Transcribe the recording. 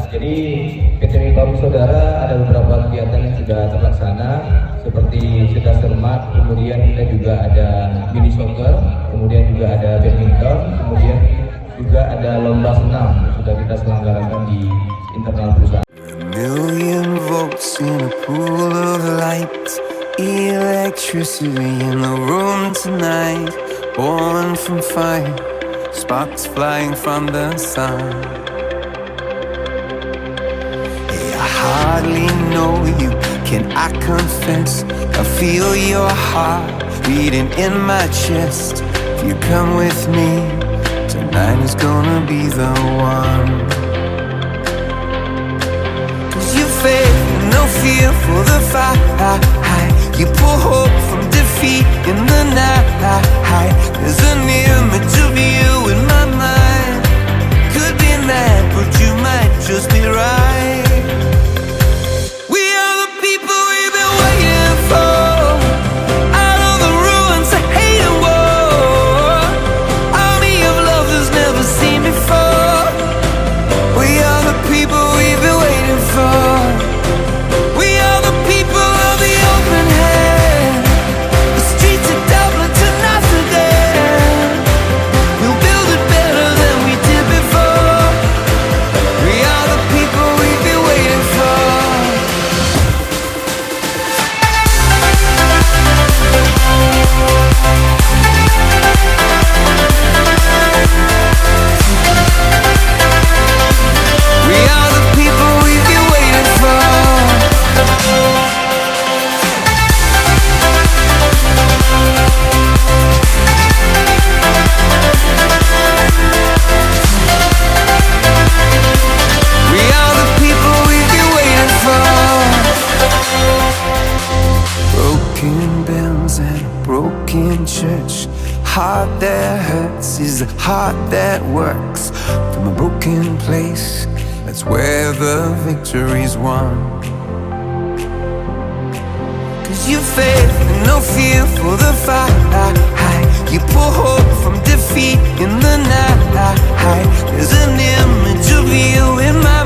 Jadi PT Mibam Saudara ada beberapa kegiatan yang sudah terlaksana seperti sudah sermat, kemudian kita juga ada mini soccer, kemudian juga ada badminton, kemudian juga ada lomba senam yang sudah kita selenggarakan di internal perusahaan. Million volts in a pool of light, electricity in the room tonight, born from fire, sparks flying from the sun. Hey, I hardly know you, can I confess? I feel your heart beating in my chest. If you come with me, tonight is gonna be the one. No fear for the fight. You pull hope from defeat in the night. There's an image of you in my mind. Could be mad, but you might just be right. We are the people we've been waiting for. Out of the ruins of hate and war, army of love that's never seen before. We are the people we've been waiting for. Heart that hurts is a heart that works. From a broken place, that's where the victory's won. Cause you faith and no fear for the fight. You pull hope from defeat in the night. There's an image of you in my